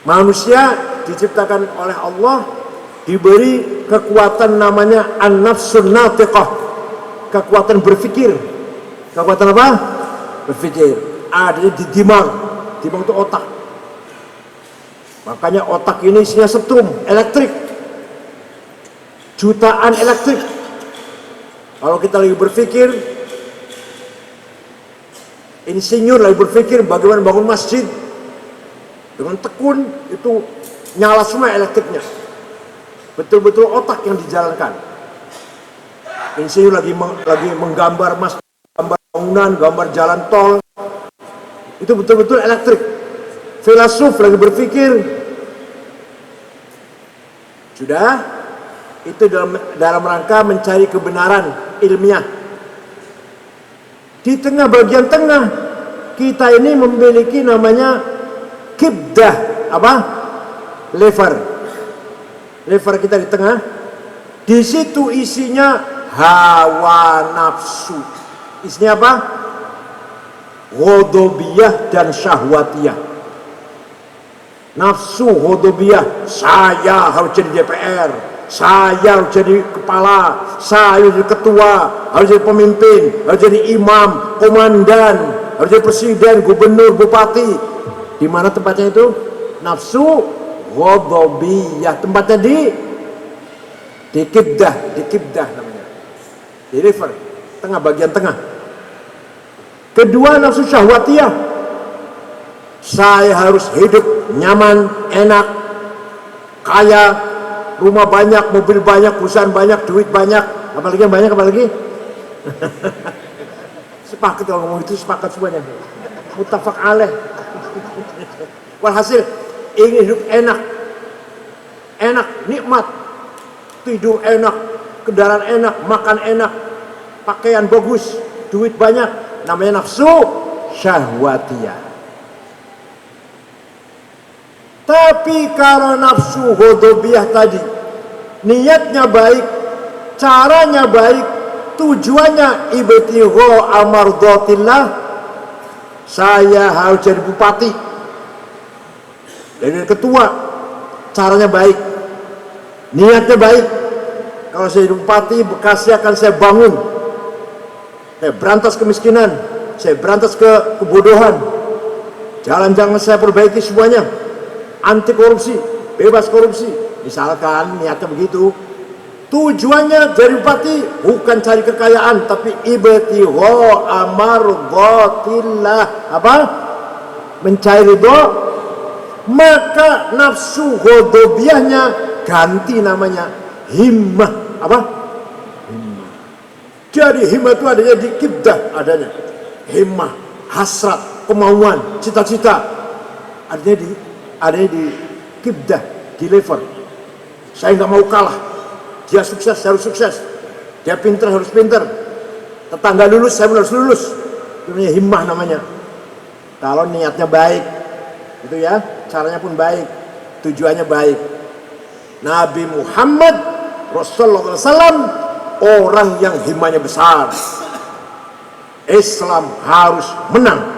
Manusia diciptakan oleh Allah, diberi kekuatan namanya an-nafsun natiqah, kekuatan berpikir. Kekuatan apa? Berpikir. Ada di dimang. Dimang itu otak. Makanya otak ini isinya setrum, elektrik. Jutaan elektrik. Kalau kita lagi berpikir, insinyur lagi berpikir bagaimana bangun masjid, dengan tekun itu nyala semua elektriknya. Betul-betul otak yang dijalankan. Insinyur lagi menggambar masjid, gambar bangunan, gambar jalan tol. Itu betul-betul elektrik. Filosof lagi berpikir. Sudah, itu dalam rangka mencari kebenaran ilmiah. Di tengah bagian tengah kita ini memiliki namanya kibdah, apa? Lever. Lever kita di tengah. Di situ isinya hawa nafsu. Isinya apa? Ghadabiyah dan syahwatiyah. Nafsu ghadabiyah, saya harus jadi DPR, saya harus jadi kepala, saya harus jadi ketua, harus jadi pemimpin, harus jadi imam, komandan, harus jadi presiden, gubernur, bupati. Di mana tempatnya itu? Nafsu ghadabiyah. Tempatnya di kibdah namanya. Di liver, tengah, bagian tengah. Kedua, nafsu syahwatiyah. Saya harus hidup nyaman, enak, kaya, rumah banyak, mobil banyak, perusahaan banyak, duit banyak. Apalagi yang banyak, apalagi? Sepakat kalau ngomong itu, sepakat semuanya. Muttafaq alaih. Walhasil ingin hidup enak, nikmat, tidur enak, kendaraan enak, makan enak, pakaian bagus, duit banyak. Namanya nafsu syahwatiyah. Tapi kalau nafsu ghadabiyah tadi niatnya baik, caranya baik, tujuannya ibtigha amardatillah, saya harus jadi bupati, jadi ketua, caranya baik, niatnya baik. Kalau saya jadi bupati, Bekasi akan saya bangun, saya berantas kemiskinan, saya berantas kebodohan, jalan-jalan saya perbaiki semuanya, anti korupsi, bebas korupsi. Misalkan niatnya begitu. Tujuannya jadi bupati bukan cari kekayaan, tapi ibtigha amardatillah, apa? Mencari ridho. Maka nafsu ghadabiyahnya ganti namanya himmah, apa? Himmah. Jadi himmah itu adanya di kibdah, adanya himmah, hasrat, kemauan, cita-cita, adanya di kibdah, di lever. Saya nggak mau kalah. Dia sukses, saya harus sukses. Dia pintar, harus pintar. Tetangga lulus, saya harus lulus. Itu namanya himmah namanya. Kalau niatnya baik, itu ya, caranya pun baik, tujuannya baik. Nabi Muhammad Rasulullah SAW orang yang himmahnya besar. Islam harus menang.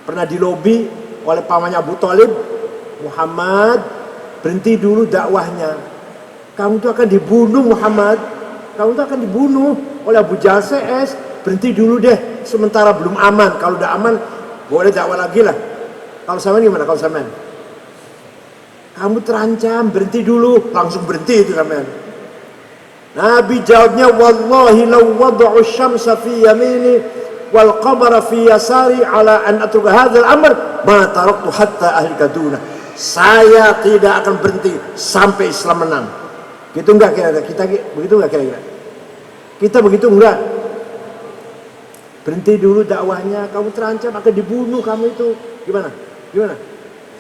Pernah dilobi oleh pamannya Abu Thalib, Muhammad berhenti dulu dakwahnya, kamu tuh akan dibunuh Muhammad, kamu tuh akan dibunuh oleh Abu Jahal CS, berhenti dulu deh sementara belum aman, kalau udah aman boleh dakwah lagi lah. Kalau sama gimana? Kalau sama kamu terancam, berhenti dulu, langsung berhenti itu sama. Nabi jawabnya, wallahi law wada'u syamsa fi yamini wal qamara fi yasari ala an atruka hadzal amr ma taraktu hatta ahlika duna. Saya tidak akan berhenti sampai Islam menang. Gitu enggak kira-kira? Kita begitu enggak kira-kira? Kita begitu enggak? Berhenti dulu dakwahnya, kamu terancam akan dibunuh kamu itu. Gimana?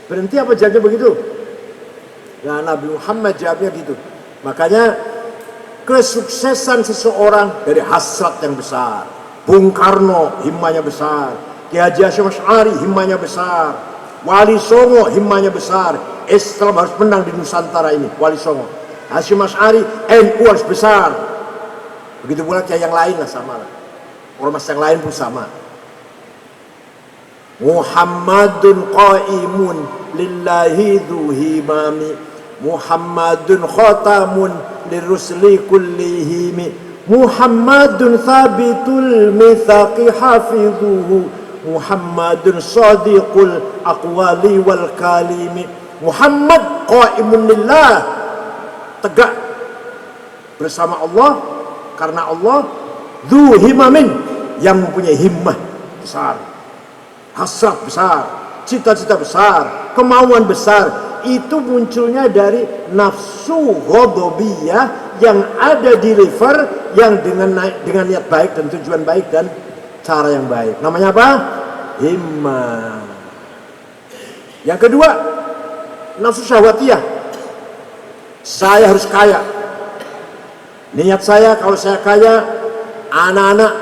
Berhenti apa jawabnya begitu? Nah, Nabi Muhammad jawabnya gitu. Makanya kesuksesan seseorang dari hasrat yang besar. Bung Karno himmahnya besar, Ki Haji Hasyim Asy'ari himmahnya besar, Wali Songo himmahnya besar. Islam harus menang di Nusantara ini. Wali Songo, Hasyim Asy'ari, NU harus besar. Begitu pula kayak yang lain lah, sama lah. Ormas yang lain pun sama. Muhammadun qaimun lillahi dhu himami, Muhammadun khatamun lirrusli kullihimi, Muhammadun thabitul mithaqi hafidhuhu, Muhammadun sadiqul aqwali wal kalimi. Muhammad qaimun lillah, tegak bersama Allah, karena Allah, dhu himamin, yang mempunyai himmah besar, hasrat besar, cita-cita besar, kemauan besar. Itu munculnya dari nafsu ghadabiyah yang ada di liver, yang dengan niat baik dan tujuan baik dan cara yang baik. Namanya apa? Himmah. Yang kedua, nafsu syahwatiyah. Saya harus kaya. Niat saya kalau saya kaya, anak-anak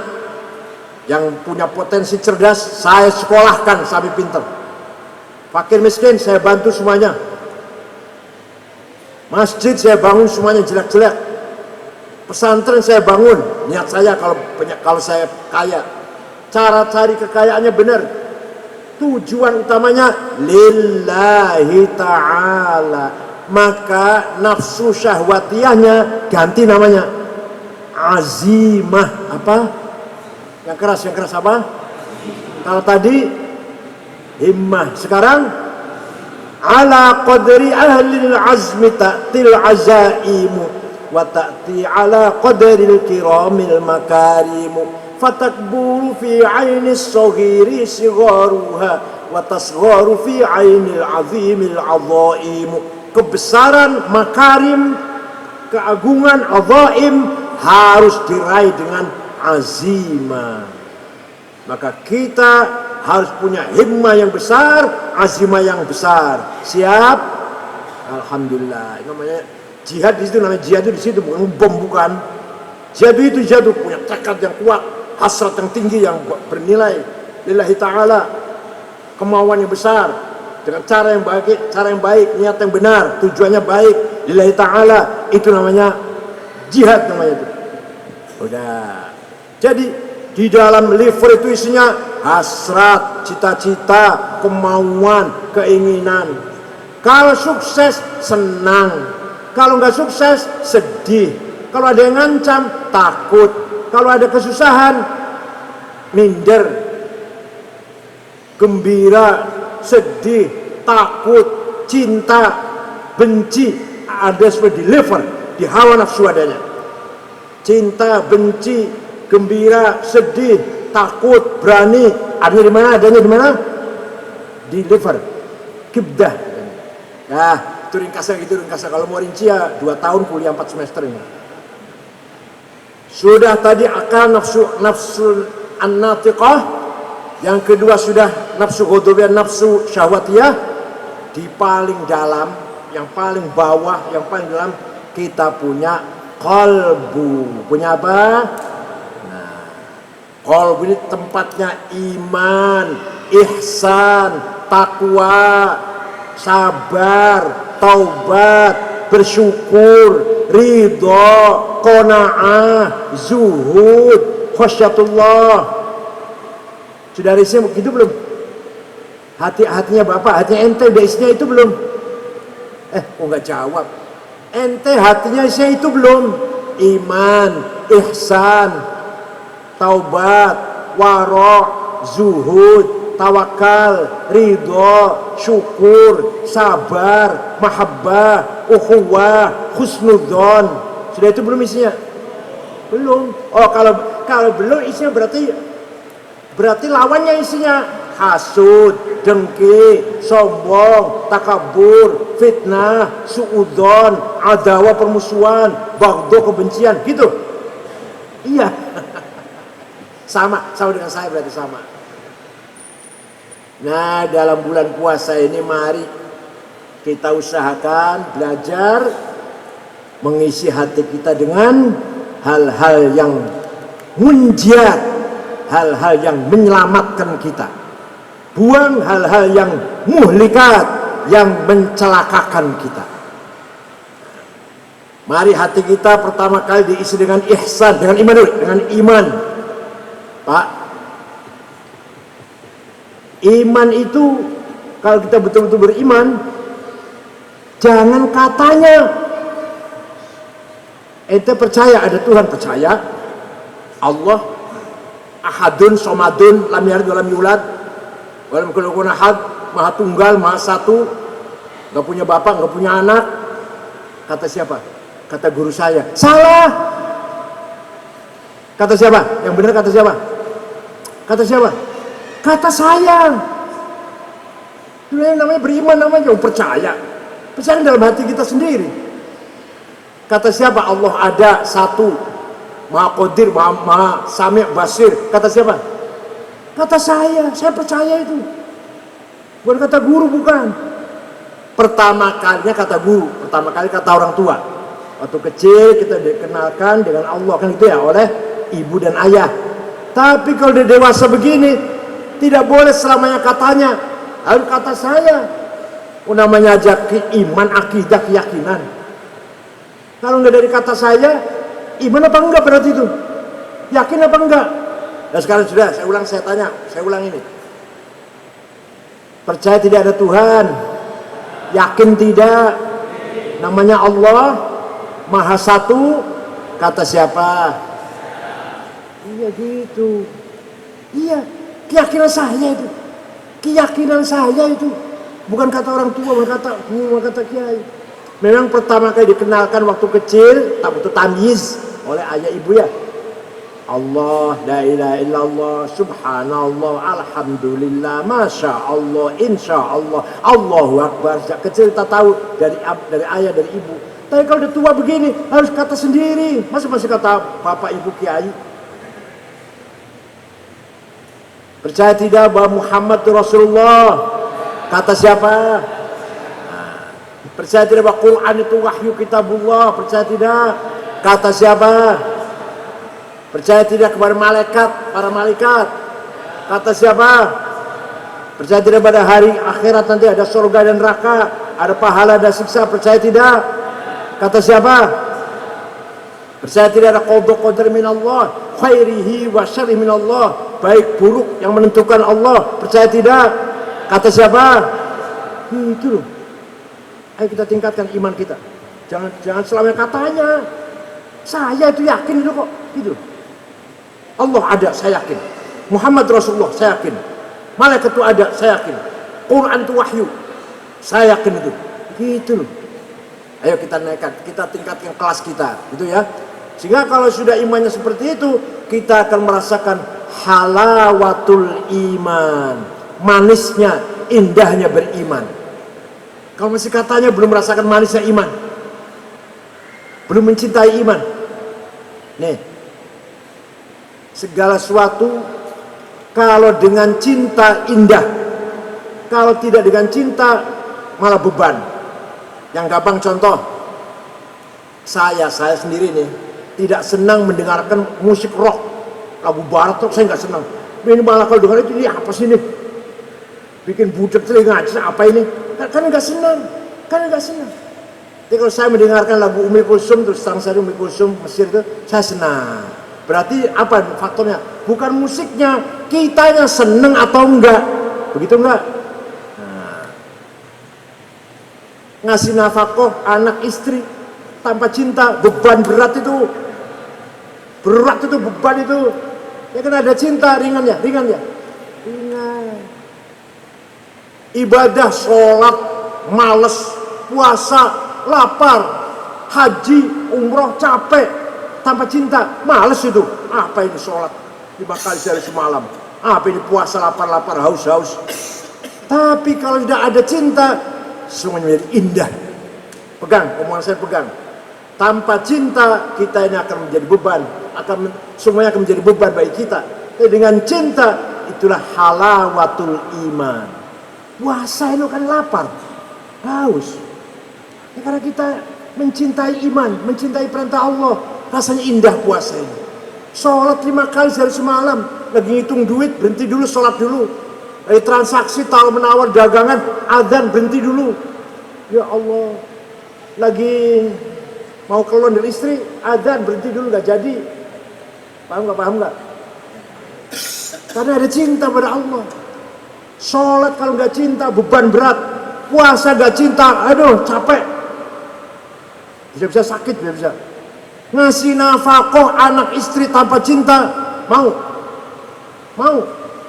yang punya potensi cerdas saya sekolahkan sampai pintar. Fakir miskin saya bantu semuanya. Masjid saya bangun semuanya jelek-jelek. Pesantren saya bangun. Niat saya kalau saya kaya. Cara cari kekayaannya benar. Tujuan utamanya lillahi ta'ala. Maka nafsu syahwatiyahnya ganti namanya azimah. Apa? Yang keras apa? Kalau tadi himmah, sekarang ala qadri ahlil azmi ta'til azaimu wa ta'ti ala qadril kiramil makarimu, fatakburu fi ainis saghiri sigharuha wa tasgharu fi ainil azimil azaimu. Kebesaran, makarim, keagungan, azaim harus diraih dengan azimah. Maka kita harus punya himmah yang besar, azimah yang besar. Siap? Alhamdulillah. Namanya jihad di situ, namanya jihad itu di situ bukan bom, bukan. Jihad itu jihad punya tekad yang kuat, hasrat yang tinggi yang bernilai lillahi ta'ala, kemauan yang besar dengan cara yang baik, niat yang benar, tujuannya baik lillahi ta'ala. Itu namanya jihad, namanya itu. Udah. Jadi di dalam liver itu isinya hasrat, cita-cita, kemauan, keinginan. Kalau sukses, senang. Kalau nggak sukses, sedih. Kalau ada yang ngancam, takut. Kalau ada kesusahan, minder. Gembira, sedih, takut, cinta, benci. Ada seperti di liver, di hawa nafsu adanya. Cinta, benci, gembira, sedih, takut, berani, adanya di mana? Adanya di mana? Di liver, kibdah. Nah, itu ringkasnya gitu, ringkasnya. Kalau mau rinci ya 2 tahun kuliah 4 semester ini. Sudah tadi akal, nafsu an-natiqah. Yang kedua sudah nafsu ghadabiyah, nafsu syahwatiyah. Di paling dalam, yang paling bawah, yang paling dalam kita punya qalbu. Punya apa? Qalbu ini tempatnya iman, ihsan, takwa, sabar, taubat, bersyukur, ridho, qanaah, zuhud, khasyatullah. Sudah isinya begitu belum? Hatinya Bapak, hatinya ente udah isinya itu belum? Kok nggak jawab? Ente hatinya isinya itu belum? Iman, ihsan, taubat, wara', zuhud, tawakal, ridho, syukur, sabar, mahabbah, ukhuwah, husnudzon. Sudah itu belum isinya? Belum. Oh, kalau belum isinya berarti lawannya isinya hasud, dengki, sombong, takabur, fitnah, suudzon, adawa, permusuhan, baghdho, kebencian, gitu. Iya. Sama dengan saya, berarti sama. Nah, dalam bulan puasa ini mari kita usahakan belajar mengisi hati kita dengan hal-hal yang munjiat, hal-hal yang menyelamatkan kita. Buang hal-hal yang muhlikat, yang mencelakakan kita. Mari hati kita pertama kali diisi dengan ihsan, dengan iman dulu, dengan iman. Pak, Iman itu, kalau kita betul-betul beriman, jangan katanya. Ente percaya ada Tuhan, percaya Allah ahadun somadun lam yalid walam yulad walam yakul lahu ahad, maha tunggal, maha satu, nggak punya bapak, nggak punya anak. Kata siapa? Kata guru saya. Salah. Kata siapa? Yang benar kata siapa? Kata siapa? Kata saya. Itu namanya beriman, namanya percaya. Percaya dalam hati kita sendiri. Kata siapa? Allah ada satu, maha qadir, maha sami' basir. Kata siapa? Kata saya percaya itu. Bukan kata guru, bukan. Pertama kalinya kata guru, pertama kali kata orang tua. Waktu kecil kita dikenalkan dengan Allah, kan itu ya, oleh ibu dan ayah. Tapi kalau dia dewasa begini, tidak boleh selamanya katanya, harus kata saya. Namanya aja iman, akidah, keyakinan. Kalau nggak dari kata saya, iman apa enggak berarti itu? Yakin apa enggak? Dan sekarang sudah, saya ulang ini. Percaya tidak ada Tuhan, yakin tidak, namanya Allah Maha Satu. Kata siapa? Iya gitu. Iya, keyakinan saya itu. Keyakinan saya itu. Bukan kata orang tua, bukan kata kiai. Memang pertama kali dikenalkan waktu kecil, tak butuh tamyiz oleh ayah ibu ya. Allah, la ilaha illallah, subhanallah, alhamdulillah, masya Allah, insya Allah, Allahu Akbar. Sejak kecil kita tahu dari ayah, dari ibu. Tapi kalau udah tua begini, harus kata sendiri. Masih kata bapak ibu kiai. Percaya tidak bahwa Muhammad itu Rasulullah? Kata siapa? Percaya tidak bahwa Quran itu wahyu kitabullah? Percaya tidak? Kata siapa? Percaya tidak kepada para malaikat? Kata siapa? Percaya tidak pada hari akhirat nanti ada surga dan neraka, ada pahala dan siksa? Percaya tidak? Kata siapa? Percaya tidak ada qada qadar minallah, khairihi wa syarrihi minallah, baik buruk yang menentukan Allah? Percaya tidak? Kata siapa? Itu loh. Ayo kita tingkatkan iman kita. Jangan selamanya katanya. Saya itu yakin itu kok. Gitu. Allah ada, saya yakin. Muhammad Rasulullah, saya yakin. Malaikat itu ada, saya yakin. Quran itu wahyu, saya yakin itu. Gitu loh. Ayo kita naikkan, kita tingkatkan kelas kita, gitu ya. Sehingga kalau sudah imannya seperti itu, kita akan merasakan halawatul iman, manisnya, indahnya beriman. Kalau masih katanya belum merasakan manisnya iman, belum mencintai iman. Nih, segala sesuatu kalau dengan cinta indah, kalau tidak dengan cinta malah beban. Yang gampang contoh, saya sendiri nih tidak senang mendengarkan musik rock, lagu barat rock, saya nggak senang. Ini malah kalau dengar itu, ini apa sih ini? Bikin budak telinga aja, apa ini? Kan nggak senang. Jadi kalau saya mendengarkan lagu Umi Kulsum, terus Sari Umi Kulsum Mesir itu, saya senang. Berarti apa faktornya? Bukan musiknya, kitanya senang atau enggak. Begitu enggak? Nah, ngasih nafkah anak istri tanpa cinta, beban berat itu. Berat itu, beban itu. Ya kan ada cinta, ringan ya. Ringan. Ibadah, sholat, males, puasa, lapar, haji, umroh, capek, tanpa cinta, males itu. Apa ini sholat 5 kali sehari semalam? Apa ini puasa, lapar, haus. Tapi kalau tidak ada cinta, semuanya menjadi indah. Pegang, omongan saya pegang. Tanpa cinta, kita ini akan menjadi beban. Semuanya akan menjadi beban bagi kita. Tapi dengan cinta, itulah halawatul iman. Puasa itu kan lapar, haus. Ya, karena kita mencintai iman, mencintai perintah Allah, rasanya indah puasa ini. Sholat 5 kali sehari semalam, lagi ngitung duit, berhenti dulu, sholat dulu. Lagi transaksi, tawar menawar, dagangan, adzan, berhenti dulu. Ya Allah, lagi mau keluar dari istri, adzan, berhenti dulu, gak jadi. Paham gak? Karena ada cinta pada Allah. Sholat kalau nggak cinta beban berat. Puasa nggak cinta, aduh capek. Bisa-bisa sakit, bisa-bisa. Ngasih nafkah anak istri tanpa cinta, mau?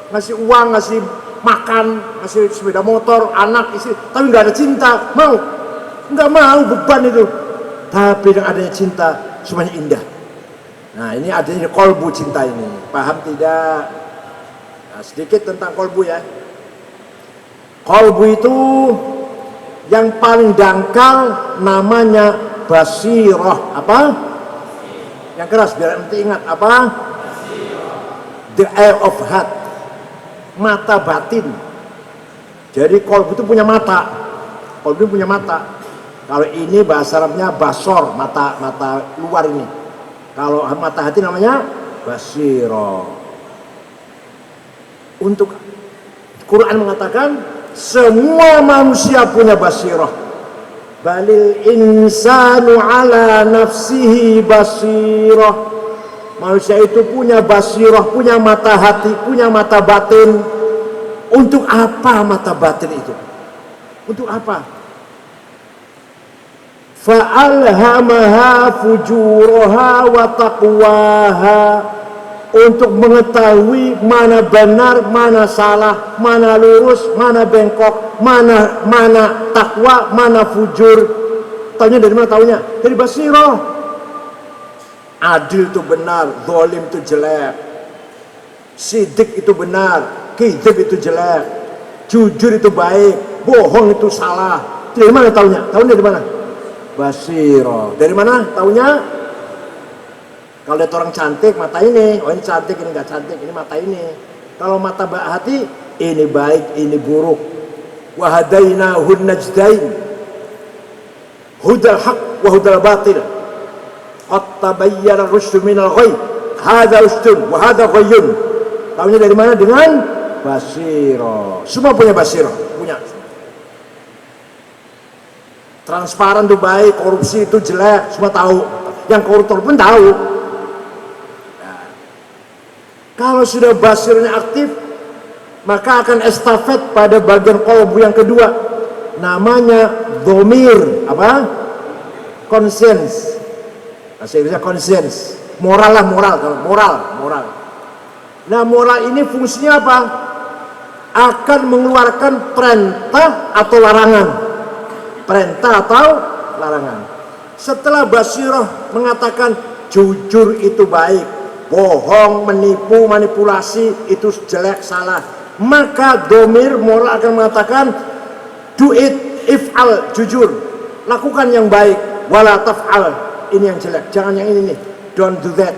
Ngasih uang, ngasih makan, ngasih sepeda motor, anak, istri, tapi nggak ada cinta, mau? Nggak mau, beban itu. Tapi dengan adanya cinta, semuanya indah. Nah, ini adanya kolbu cinta ini. Paham tidak? Nah, sedikit tentang kolbu ya. Kolbu itu yang paling dangkal namanya basirah. Apa? Yang keras biar nanti ingat apa? The eye of heart. Mata batin. Jadi kolbu itu punya mata. Kolbu punya mata. Kalau ini bahasa Arabnya basor, mata luar ini. Kalau mata hati namanya basirah. Untuk Quran mengatakan semua manusia punya basirah. Balil insanu ala nafsihi basirah. Manusia itu punya basirah, punya mata hati, punya mata batin. Untuk apa mata batin itu? Untuk apa? Fa'alhamaha fujuraha wa taqwaha. Untuk mengetahui mana benar, mana salah, mana lurus, mana bengkok, mana takwa, mana fujur. Taunya dari mana taunya? Dari basirah. Adil itu benar, zalim itu jelek. Sidik itu benar, kizib itu jelek. Jujur itu baik, bohong itu salah. Dari mana taunya? Taunya dari mana? Basirah. Dari mana taunya? Kalau lihat orang cantik, mata ini, oh ini cantik, ini nggak cantik, ini mata ini. Kalau mata hati, ini baik, ini buruk. Wahadainahun najdain, hudal haq wa hudal batil. Qad tabayyana rusydu minal ghayy. Hadza usdun wa hadza ghayyun. Tahunya dari mana? Dengan basirah. Semua punya basirah, punya. Transparan itu baik, korupsi itu jelek, semua tahu. Yang koruptor pun tahu. Kalau sudah basirnya aktif, maka akan estafet pada bagian kolbu yang kedua. Namanya dhamir, apa? Conscience. Bahasa Inggrisnya conscience. Moral lah, moral. Nah, moral ini fungsinya apa? Akan mengeluarkan perintah atau larangan. Perintah atau larangan. Setelah basirah mengatakan jujur itu baik, bohong, menipu, manipulasi itu jelek, salah, maka dhamir moral akan mengatakan do it, if'al, jujur, lakukan yang baik, wala taf'al, ini yang jelek, jangan yang ini nih, don't do that.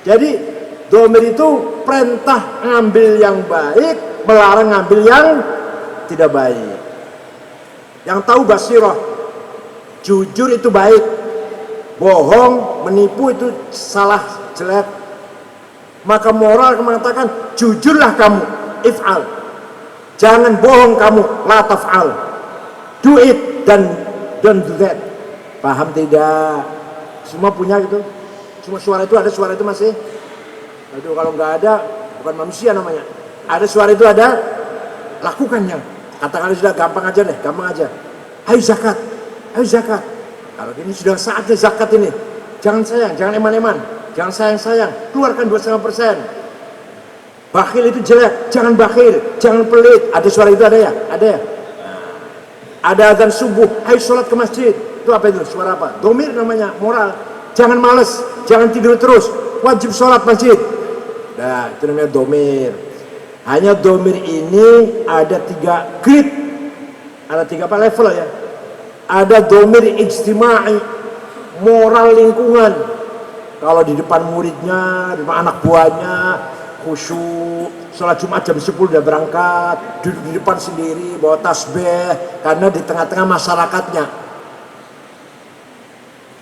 Jadi dhamir itu perintah ngambil yang baik, melarang ngambil yang tidak baik. Yang tahu basirah, jujur itu baik, bohong, menipu itu salah, jelek. Maka moral mengatakan jujurlah kamu, if'al, jangan bohong kamu, la taf'al, do it dan don't do that. Paham tidak? Semua punya gitu. Semua suara itu ada, suara itu masih. Aduh, kalau nggak ada bukan manusia namanya. Ada suara itu ada, lakukannya. Katakan sudah gampang aja deh, gampang aja. Ayo zakat, ayo zakat. Kalau ini sudah saatnya zakat ini. Jangan sayang, jangan eman-eman. Jangan sayang-sayang, keluarkan 2,5%. Bakhil itu jelek, jangan bakhil, jangan pelit. Ada suara itu ada ya? Ada ya? Ada azan subuh, ayo sholat ke masjid. Itu apa itu? Suara apa? Dhamir namanya, moral. Jangan males, jangan tidur terus, wajib sholat masjid. Nah, itu namanya dhamir. Hanya dhamir ini ada 3 grade. Ada 3 apa level ya? Ada dhamir ijtima'i, moral lingkungan. Kalau di depan muridnya, di depan anak buahnya, khusyuk, sholat Jumat jam 10 udah berangkat, duduk di depan sendiri, bawa tasbih, karena di tengah-tengah masyarakatnya.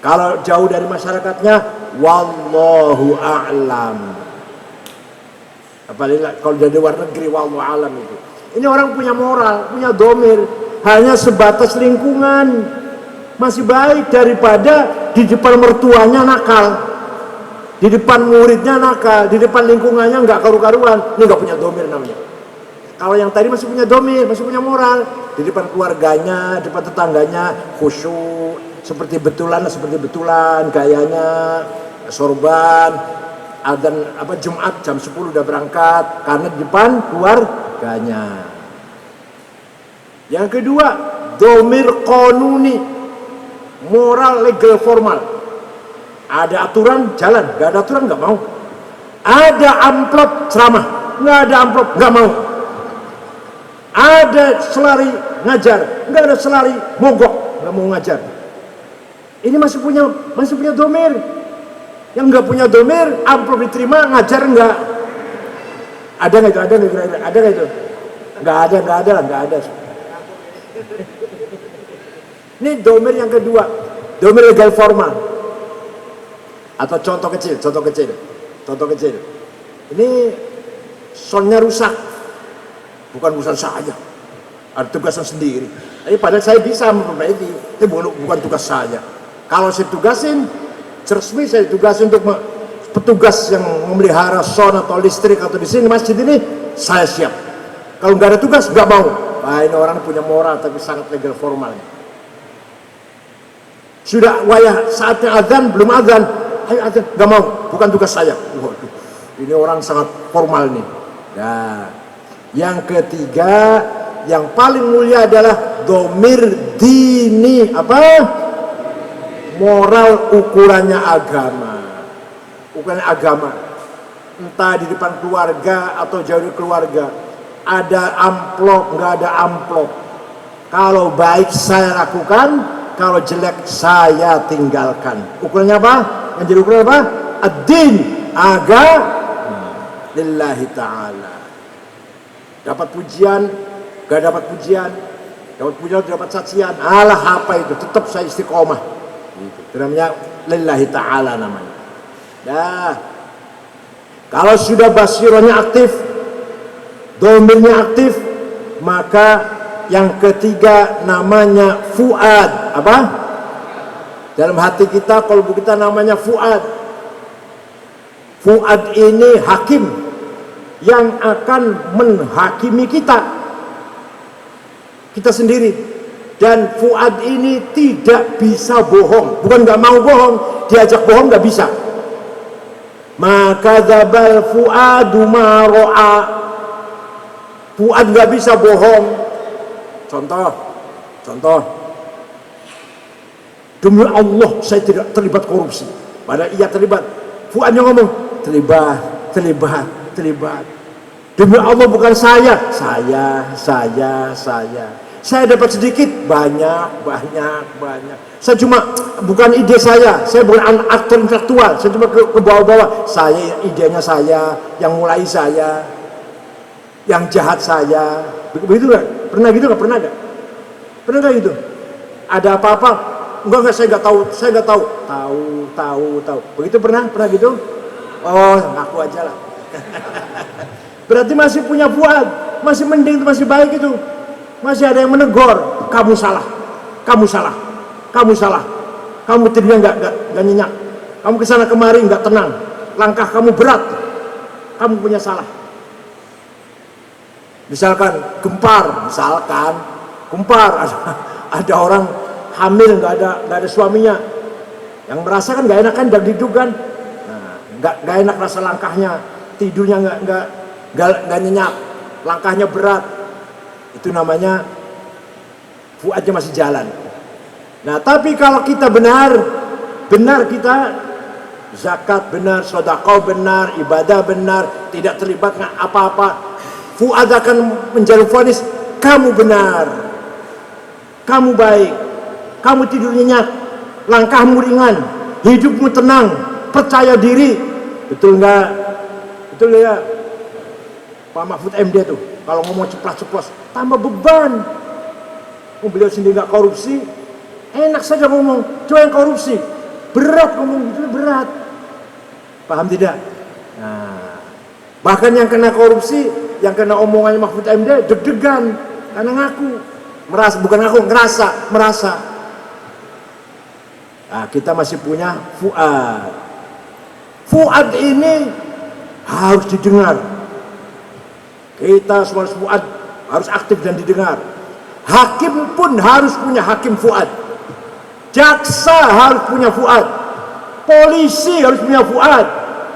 Kalau jauh dari masyarakatnya, wallahu a'lam. Apalagi kalau dari luar negeri, wallahu a'lam itu. Ini orang punya moral, punya dhamir, hanya sebatas lingkungan. Masih baik daripada di depan mertuanya nakal. Di depan muridnya nakal, di depan lingkungannya nggak karu-karuan, ini nggak punya dhamir namanya. Kalau yang tadi masih punya domir, masih punya moral. Di depan keluarganya, di depan tetangganya, khusyuk. Seperti betulan, gayanya, sorban, adzan Jumat jam 10 udah berangkat. Karena di depan keluarganya. Yang kedua, domir qanuni, moral, legal, formal. Ada aturan, jalan. Gak ada aturan, gak mau. Ada amplop, ceramah. Gak ada amplop, gak mau. Ada selari ngajar, nggak ada selari mogok, nggak mau ngajar. Ini masih punya domir. Yang nggak punya domir, amplop diterima, ngajar nggak. Ada nggak itu? Ada nggak itu? Nggak ada. Ini domir yang kedua, domir legal formal. Atau contoh kecil. Ini soundnya rusak. Bukan urusan saya, ada tugasan sendiri. Tapi padahal saya bisa memperbaiki, itu bukan tugas saya. Kalau saya tugasin, resmi saya tugasin untuk petugas yang memelihara sound atau listrik atau di sini masjid ini, saya siap. Kalau nggak ada tugas, nggak mau. Wah, ini orang punya moral tapi sangat legal formal. Sudah wayah saatnya azan, belum azan, ayo azan, nggak mau, bukan tugas saya. Waduh, ini orang sangat formal nih. Nah. Yang ketiga, yang paling mulia adalah domir dini, moral ukurannya agama. Entah di depan keluarga atau jauh dari keluarga, ada amplop, nggak ada amplop. Kalau baik saya lakukan, kalau jelek saya tinggalkan. Ukurannya apa? Yang jadi ukuran apa? Ad-din, agama lillahi ta'ala. Dapat pujian, gak dapat pujian, dapat saksian, alah apa itu, tetap saya istiqomah. Itu namanya lillahi ta'ala namanya. Nah, kalau sudah basirohnya aktif, domirnya aktif, maka yang ketiga namanya fuad. Apa? Dalam hati kita, kalbu kita namanya fuad. Fuad ini hakim yang akan menghakimi kita sendiri. Dan fuad ini tidak bisa bohong. Bukan gak mau bohong, diajak bohong gak bisa. Maka dzabal fuadu ma ra'a. Fuad gak bisa bohong. Contoh, demi Allah saya tidak terlibat korupsi. Padahal ia terlibat. Fuadnya ngomong terlibat. Demi Allah bukan saya. Saya dapat sedikit, banyak. Saya cuma, bukan ide saya bukan aktor intelektual, saya cuma ke bawah-bawah. Idenya saya, yang mulai saya, yang jahat saya. Begitu gak? Pernah gak? Pernah gak gitu? Ada apa-apa? Enggak, saya nggak tahu. Tahu. Begitu pernah gitu? Oh, ngaku aja lah. Berarti masih punya fuad, masih mending, masih baik itu. Masih ada yang menegur, kamu salah. Kamu tidurnya nggak nyenyak. Kamu kesana kemari nggak tenang. Langkah kamu berat. Kamu punya salah. Misalkan gempar, ada orang hamil nggak ada suaminya. Yang merasa kan nggak enak kan, dagdikduk kan. Nggak enak rasa langkahnya. Tidurnya nggak nyenyak, langkahnya berat. Itu namanya fuadnya masih jalan. Nah, tapi kalau kita benar kita zakat benar, sedekah benar, ibadah benar, tidak terlibat apa-apa, fuad akan menjadi vonis, kamu benar, kamu baik, kamu tidur nyenyak, langkahmu ringan, hidupmu tenang, percaya diri. Betul nggak? Betul ya? Pak Mahfud MD tuh kalau ngomong ceplas-ceplos tambah beban. Beliau sendiri nggak korupsi, enak saja ngomong. Coba yang korupsi, berat ngomong gitu, berat. Paham tidak? Nah, bahkan yang kena korupsi, yang kena omongannya Mahfud MD deg-degan karena merasa. Nah, kita masih punya fuad. Fuad ini harus didengar. Kita semua fuad harus aktif dan didengar. Hakim pun harus punya hakim fuad. Jaksa harus punya fuad. Polisi harus punya fuad.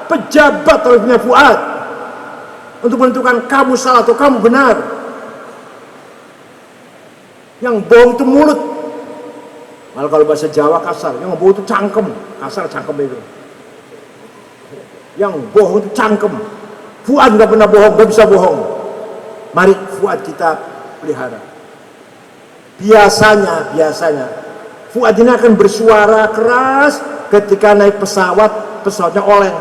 Pejabat harus punya fuad. Untuk menentukan kamu salah atau kamu benar. Yang bohong itu mulut. Malah kalau bahasa Jawa kasar, yang bohong itu cangkem. Kasar cangkem itu. Yang bohong itu cangkem. Fuad nggak pernah bohong, nggak bisa bohong. Mari fuad kita pelihara. Biasanya fuad ini akan bersuara keras ketika naik pesawat, pesawatnya oleng.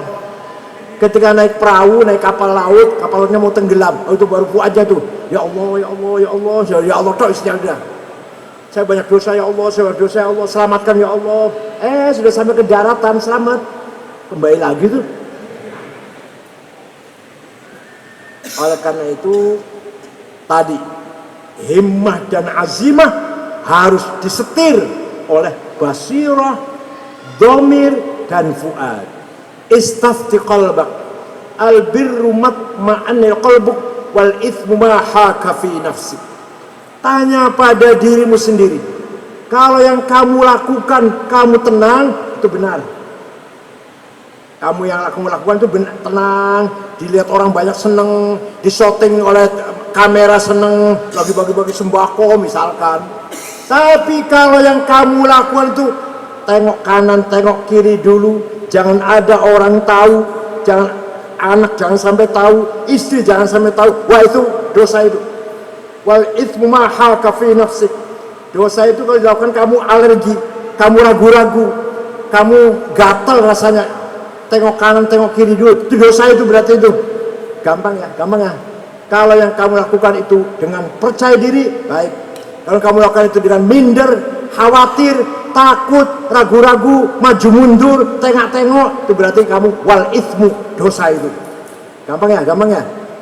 Ketika naik perahu, naik kapal lautnya mau tenggelam. Oh, itu baru fuadnya tuh. Ya Allah, ya Allah, ya Allah, ya Allah, tok istiadah. Saya banyak dosa ya Allah, saya banyak dosa ya Allah, selamatkan ya Allah. Sudah sampai ke daratan, selamat. Kembali lagi tuh. Oleh karena itu tadi himmah dan azimah harus disetir oleh basirah, dhamir dan fuad. Istafti qalbak albirru matma'anil qalbuk wal ithmu ma haka fi nafsik. Tanya pada dirimu sendiri, kalau yang kamu lakukan kamu tenang, itu benar. Kamu yang kamu lakukan itu tenang, dilihat orang banyak seneng, disyuting oleh kamera seneng, lagi bagi-bagi sembako misalkan. Tapi kalau yang kamu lakukan itu tengok kanan, tengok kiri dulu, jangan ada orang tahu, jangan anak jangan sampai tahu, istri jangan sampai tahu. Wah, itu dosa itu. Wal itsmu ma haka fi nafsik. Dosa itu kalau dilakukan kamu alergi, kamu ragu-ragu, kamu gatal rasanya. Tengok kanan, tengok kiri dulu. Itu dosa itu berarti itu. Gampang ya. Kalau yang kamu lakukan itu dengan percaya diri, baik. Kalau kamu lakukan itu dengan minder, khawatir, takut, ragu-ragu, maju mundur, tengok-tengok, itu berarti kamu wal itsmu, dosa itu. Gampang ya.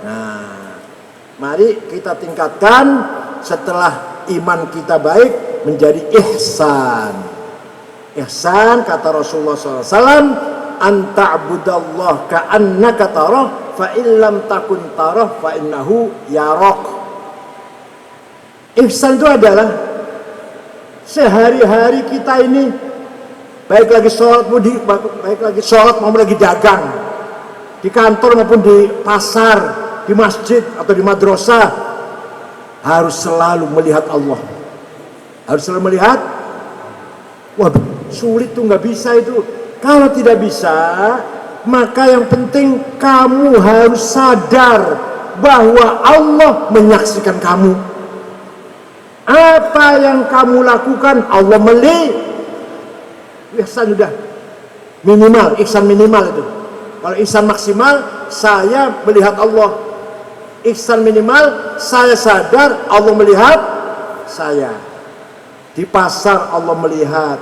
Nah, mari kita tingkatkan setelah iman kita baik menjadi ihsan. Ihsan kata Rasulullah SAW, anta'budallah ka'annaka tarah fa illam takun tarah fa innahu yarak. Ihsan itu adalah sehari-hari kita ini, baik lagi sholat maupun lagi dagang, di kantor maupun di pasar, di masjid atau di madrasah, harus selalu melihat Allah. Harus selalu melihat. Waduh, sulit tuh, nggak bisa itu. Kalau tidak bisa, maka yang penting kamu harus sadar bahwa Allah menyaksikan kamu. Apa yang kamu lakukan, Allah melihat. Ihsan sudah minimal, ihsan minimal itu. Kalau ihsan maksimal, saya melihat Allah. Ihsan minimal, saya sadar Allah melihat saya. Di pasar Allah melihat.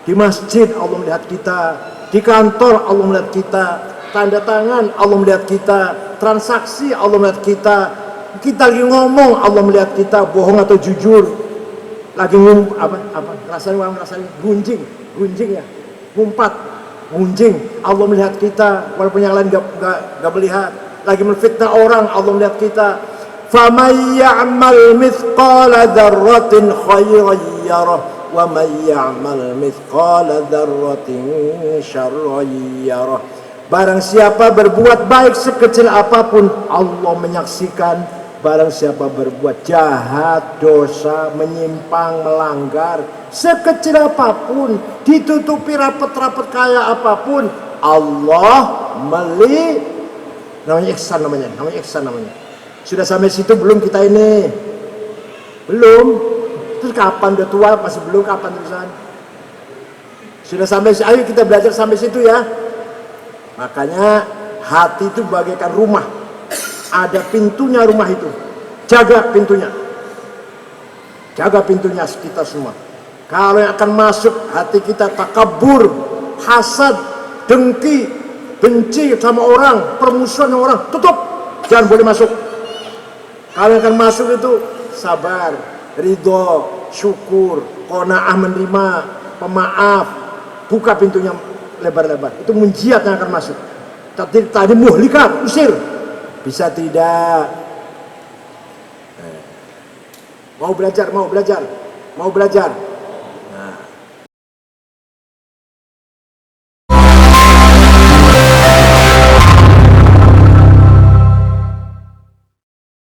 Di masjid Allah melihat kita, di kantor Allah melihat kita, tanda tangan Allah melihat kita, transaksi Allah melihat kita, kita lagi ngomong Allah melihat kita, bohong atau jujur, lagi rasanya gunjing ya, ngumpat, gunjing, Allah melihat kita, walaupun yang lain gak melihat, lagi menfitnah orang Allah melihat kita. فَمَنْ يَعْمَلْ مِثْقَالَ ذَرَّةٍ خَيْرًا يَرَهُ وَمَنْ يَعْمَلْ مِثْقَالَ ذَرَّةٍ شَرًّا يَرَهُ. Barang siapa berbuat baik sekecil apapun, Allah menyaksikan. Barang siapa berbuat jahat, dosa, menyimpang, melanggar, sekecil apapun, ditutupi rapat-rapat kayak apapun, Allah melihat. Namanya ihsan namanya. Sudah sampai situ belum kita ini? Belum. Terus kapan udah tua masih belum, kapan terusan? Sudah sampai, ayo kita belajar sampai situ ya. Makanya hati itu bagaikan rumah. Ada pintunya rumah itu. Jaga pintunya. Jaga pintunya kita semua. Kalau yang akan masuk hati kita takabur, hasad, dengki, benci sama orang, permusuhan sama orang, tutup. Jangan boleh masuk. Kalau yang akan masuk itu sabar, ridho, syukur, qanaah menerima, pemaaf, buka pintunya lebar-lebar. Itu munjiat yang akan masuk. Tadi muhlikat, usir. Bisa tidak? Mau belajar, mau belajar, mau belajar.